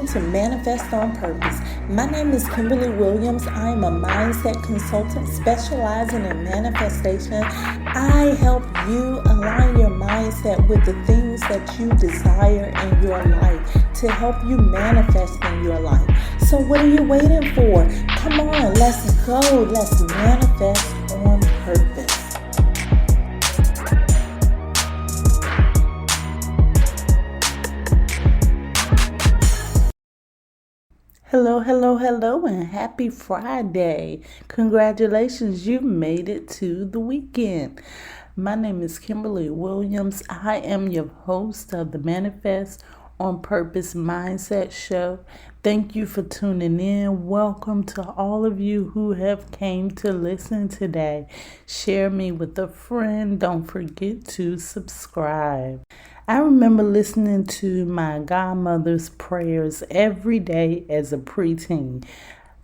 to Manifest on Purpose. My name is Kimberly Williams. I am a mindset consultant specializing in manifestation. I help you align your mindset with the things that you desire in your life to help you manifest in your life. So what are you waiting for? Come on, let's go. Let's manifest on purpose. Hello, and happy Friday. Congratulations, you made it to the weekend. My name is Kimberly Williams. I am your host of the Manifest on Purpose Mindset Show. Thank you for tuning in. Welcome to all of you who have came to listen today. Share me with a friend. Don't forget to subscribe. I remember listening to my godmother's prayers every day as a preteen.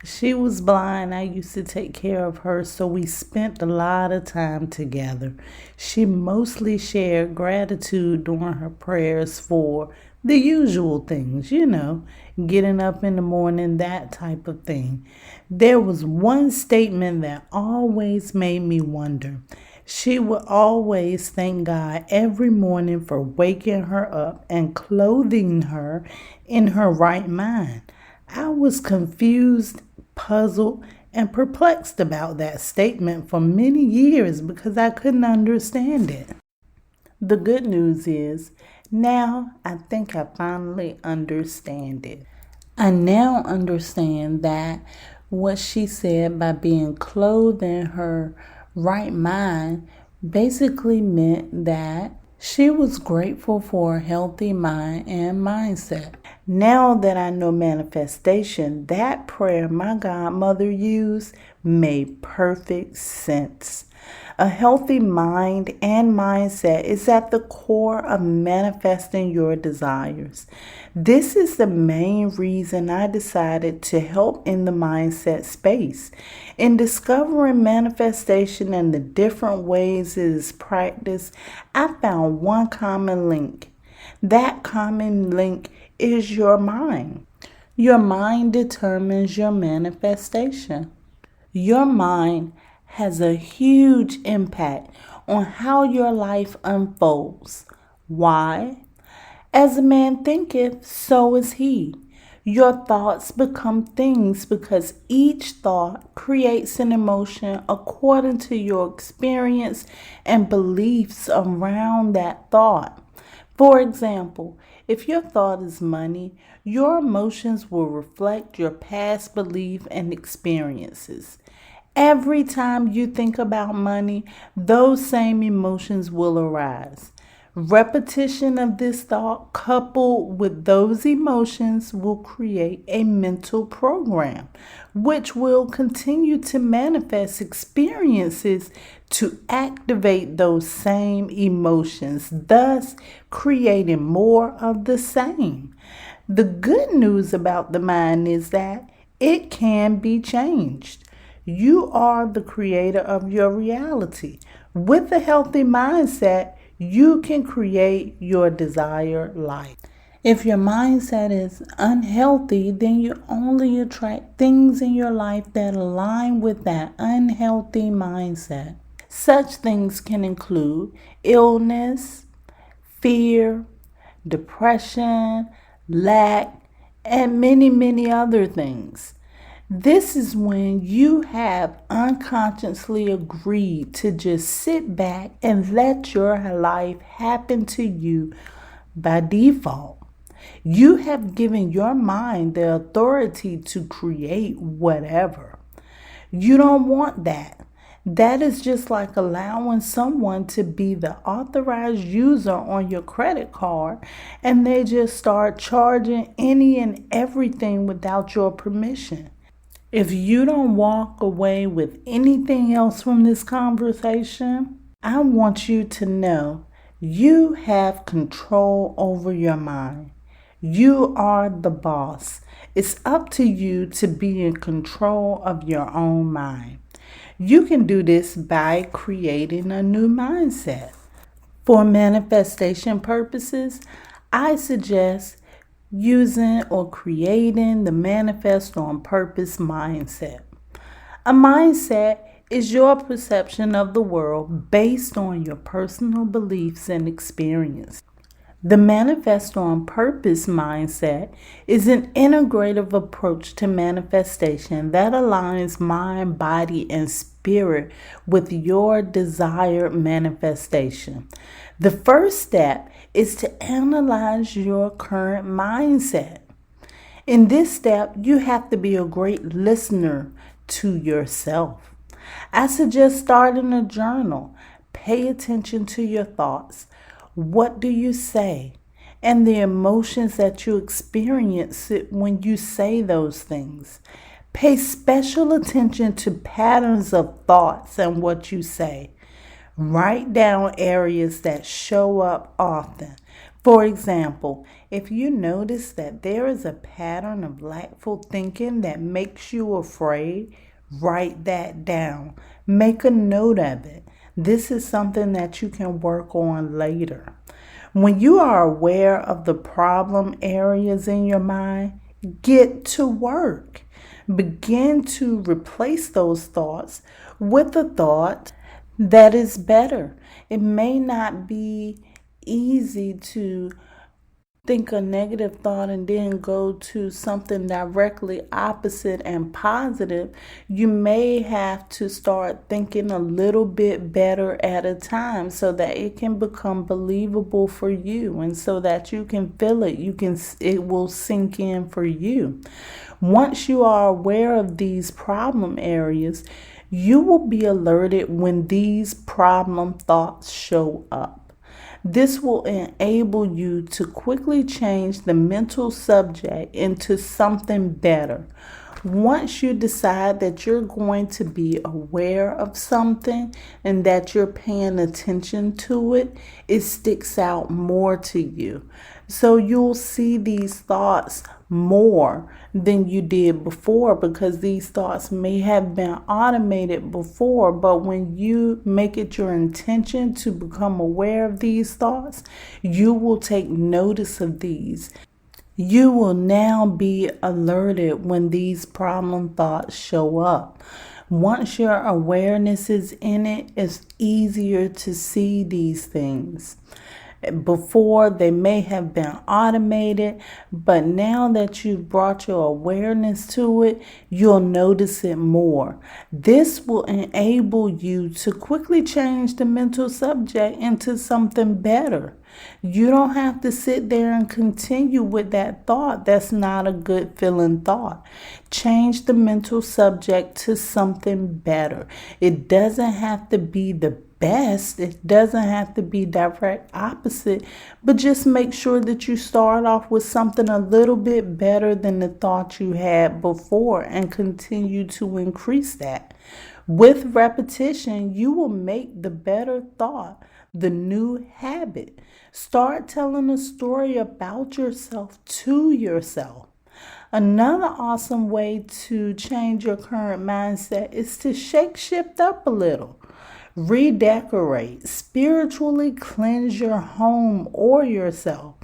She was blind. I used to take care of her, so we spent a lot of time together. She mostly shared gratitude during her prayers for the usual things, getting up in the morning, that type of thing. There was one statement that always made me wonder. She would always thank God every morning for waking her up and clothing her in her right mind. I was confused, puzzled, and perplexed about that statement for many years because I couldn't understand it. The good news is, now I think I finally understand it. I now understand that what she said by being clothed in her right mind basically meant that she was grateful for a healthy mind and mindset. Now that I know manifestation, that prayer my godmother used made perfect sense. A healthy mind and mindset is at the core of manifesting your desires. This is the main reason I decided to help in the mindset space. In discovering manifestation and the different ways it is practiced, I found one common link. That common link is your mind. Your mind determines your manifestation. Your mind has a huge impact on how your life unfolds. Why? As a man thinketh, so is he. Your thoughts become things because each thought creates an emotion according to your experience and beliefs around that thought. For example, if your thought is money, your emotions will reflect your past belief and experiences. Every time you think about money, those same emotions will arise. Repetition of this thought coupled with those emotions will create a mental program, which will continue to manifest experiences to activate those same emotions, thus creating more of the same. The good news about the mind is that it can be changed. You are the creator of your reality. With a healthy mindset, you can create your desired life. If your mindset is unhealthy, then you only attract things in your life that align with that unhealthy mindset. Such things can include illness, fear, depression, lack, and many other things. This is when you have unconsciously agreed to just sit back and let your life happen to you by default. You have given your mind the authority to create whatever. You don't want that. That is just like allowing someone to be the authorized user on your credit card and they just start charging any and everything without your permission. If you don't walk away with anything else from this conversation, I want you to know you have control over your mind. You are the boss. It's up to you to be in control of your own mind. You can do this by creating a new mindset. For manifestation purposes, I suggest using or creating the manifest on purpose mindset. A mindset is your perception of the world based on your personal beliefs and experience. The manifest on purpose mindset is an integrative approach to manifestation that aligns mind, body, and spirit with your desired manifestation. The first step is to analyze your current mindset. In this step, you have to be a great listener to yourself. I suggest starting a journal. Pay attention to your thoughts. What do you say? And the emotions that you experience when you say those things. Pay special attention to patterns of thoughts and what you say. Write down areas that show up often. For example, if you notice that there is a pattern of lackful thinking that makes you afraid, write that down. Make a note of it. This is something that you can work on later. When you are aware of the problem areas in your mind, get to work. Begin to replace those thoughts with a thought that is better. It may not be easy to think a negative thought and then go to something directly opposite and positive. You may have to start thinking a little bit better at a time so that it can become believable for you and so that you can feel it. It will sink in for you. Once you are aware of these problem areas, you will be alerted when these problem thoughts show up. This will enable you to quickly change the mental subject into something better. Once you decide that you're going to be aware of something and that you're paying attention to it, it sticks out more to you. So you'll see these thoughts more than you did before because these thoughts may have been automated before, but when you make it your intention to become aware of these thoughts, you will take notice of these. You will now be alerted when these problem thoughts show up. Once your awareness is in it, it's easier to see these things. Before, they may have been automated, but now that you've brought your awareness to it, you'll notice it more. This will enable you to quickly change the mental subject into something better. You don't have to sit there and continue with that thought. That's not a good feeling thought. Change the mental subject to something better. It doesn't have to be the best. It doesn't have to be direct opposite, but just make sure that you start off with something a little bit better than the thought you had before and continue to increase that. With repetition, you will make the better thought the new habit. Start telling a story about yourself to yourself. Another awesome way to change your current mindset is to shift up a little. Redecorate, spiritually cleanse your home or yourself.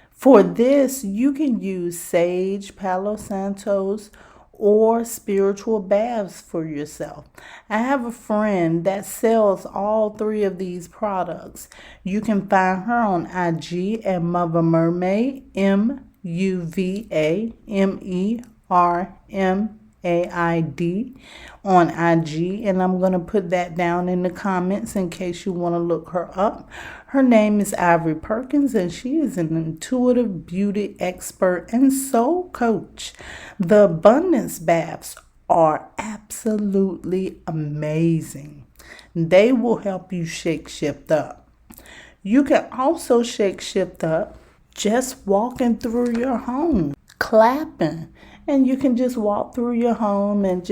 For this, you can use sage, Palo Santos, or spiritual baths for yourself. I have a friend that sells all three of these products. You can find her on IG at Mother Mermaid, MUVAMERMAID on IG, and I'm going to put that down in the comments in case you want to look her up. Her name is Ivory Perkins, and she is an intuitive beauty expert and soul coach. The abundance baths are absolutely amazing. They will help you shift up. You can also shift up just walking through your home, clapping, and you can just walk through your home and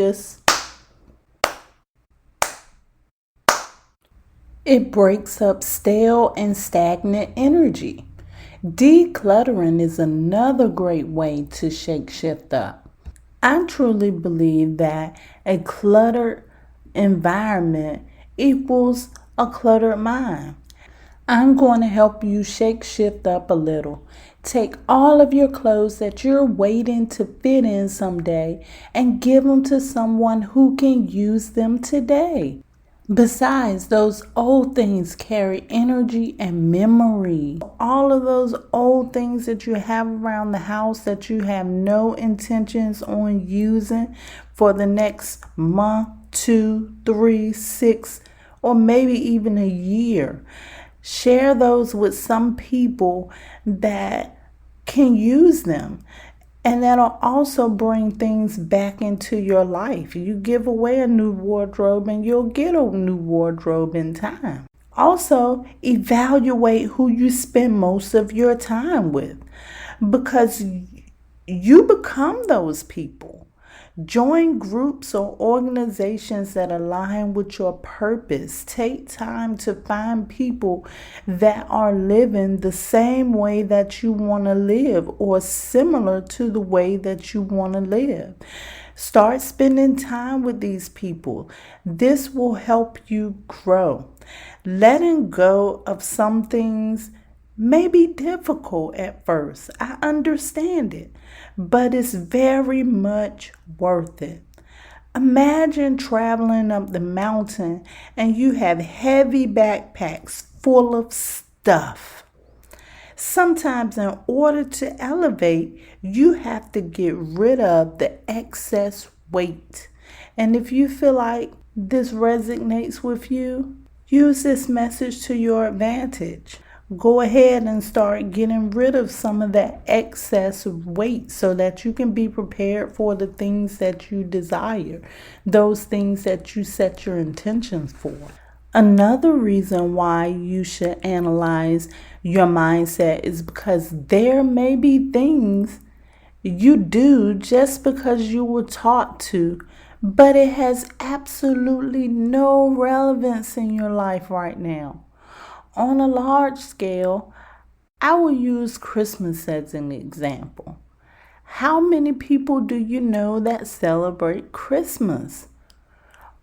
it breaks up stale and stagnant energy. Decluttering is another great way to shift up. I truly believe that a cluttered environment equals a cluttered mind. I'm going to help you shift up a little. Take all of your clothes that you're waiting to fit in someday and give them to someone who can use them today. Besides, those old things carry energy and memory. All of those old things that you have around the house that you have no intentions on using for the next month, 2, 3, 6, or maybe even a year. Share those with some people that can use them. And that'll also bring things back into your life. You give away a new wardrobe and you'll get a new wardrobe in time. Also, evaluate who you spend most of your time with because you become those people. Join groups or organizations that align with your purpose. Take time to find people that are living the same way that you want to live or similar to the way that you want to live. Start spending time with these people. This will help you grow. Letting go of some things may be difficult at first. I understand it, but it's very much worth it. Imagine traveling up the mountain and you have heavy backpacks full of stuff. Sometimes, in order to elevate, you have to get rid of the excess weight. And if you feel like this resonates with you, use this message to your advantage. Go ahead and start getting rid of some of that excess weight so that you can be prepared for the things that you desire, those things that you set your intentions for. Another reason why you should analyze your mindset is because there may be things you do just because you were taught to, but it has absolutely no relevance in your life right now. On a large scale, I will use Christmas as an example. How many people do you know that celebrate Christmas?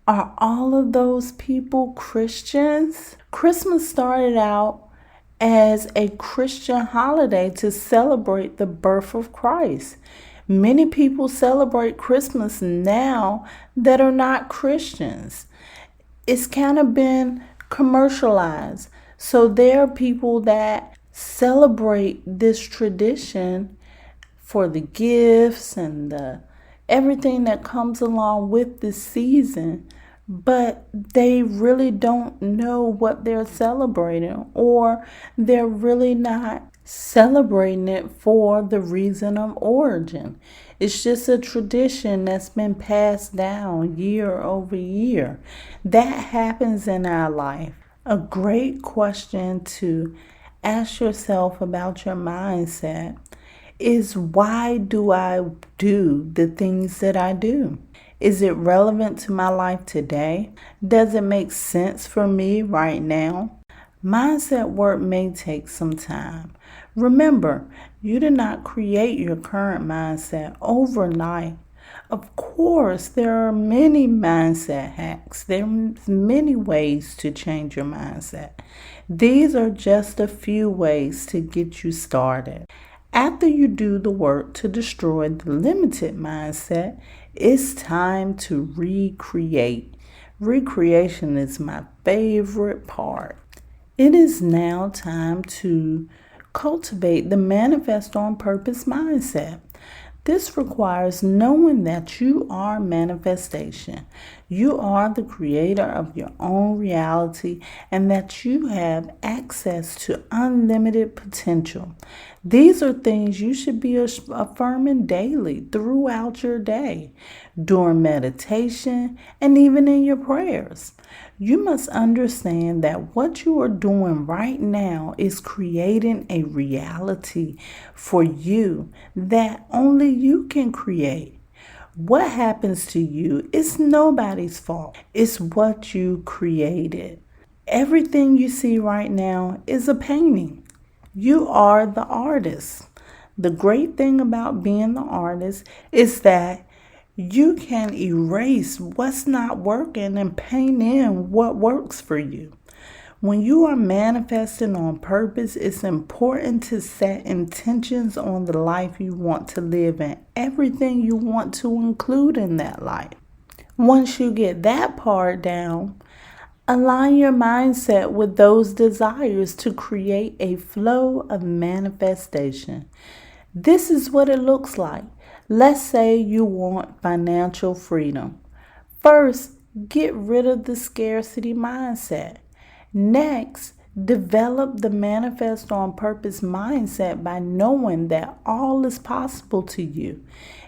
Are all of those people Christians? Christmas started out as a Christian holiday to celebrate the birth of Christ. Many people celebrate Christmas now that are not Christians. It's kind of been commercialized. So there are people that celebrate this tradition for the gifts and everything that comes along with this season, but they really don't know what they're celebrating, or they're really not celebrating it for the reason of origin. It's just a tradition that's been passed down year over year. That happens in our life. A great question to ask yourself about your mindset is, why do I do the things that I do? Is it relevant to my life today? Does it make sense for me right now? Mindset work may take some time. Remember, you did not create your current mindset overnight. Of course, there are many mindset hacks. There's many ways to change your mindset. These are just a few ways to get you started. After you do the work to destroy the limited mindset, it's time to recreate. Recreation is my favorite part. It is now time to cultivate the manifest on purpose mindset. This requires knowing that you are manifestation. You are the creator of your own reality and that you have access to unlimited potential. These are things you should be affirming daily throughout your day, during meditation, and even in your prayers. You must understand that what you are doing right now is creating a reality for you that only you can create. What happens to you is nobody's fault. It's what you created. Everything you see right now is a painting. You are the artist. The great thing about being the artist is that you can erase what's not working and paint in what works for you. When you are manifesting on purpose, it's important to set intentions on the life you want to live and everything you want to include in that life. Once you get that part down, align your mindset with those desires to create a flow of manifestation. This is what it looks like. Let's say you want financial freedom. First, get rid of the scarcity mindset. Next, develop the manifest on purpose mindset by knowing that all is possible to you.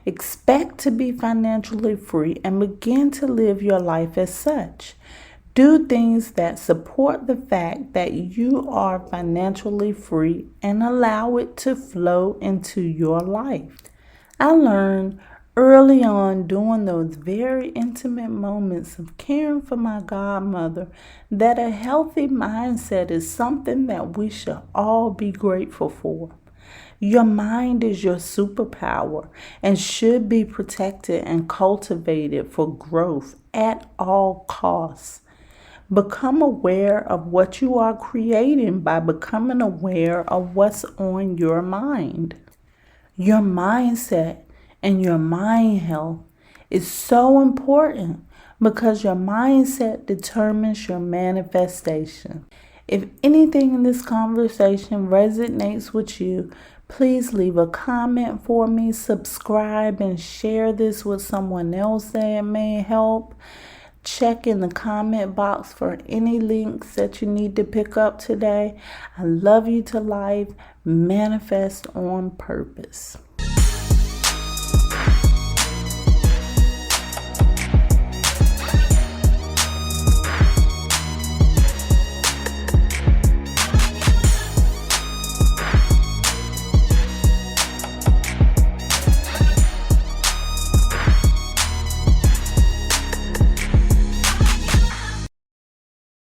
Expect to be financially free and begin to live your life as such. Do things that support the fact that you are financially free and allow it to flow into your life. I learned early on during those very intimate moments of caring for my godmother that a healthy mindset is something that we should all be grateful for. Your mind is your superpower and should be protected and cultivated for growth at all costs. Become aware of what you are creating by becoming aware of what's on your mind. Your mindset and your mind health is so important because your mindset determines your manifestation. If anything in this conversation resonates with you, please leave a comment for me, subscribe, and share this with someone else that it may help. Check in the comment box for any links that you need to pick up today. I love you to life. Manifest on purpose.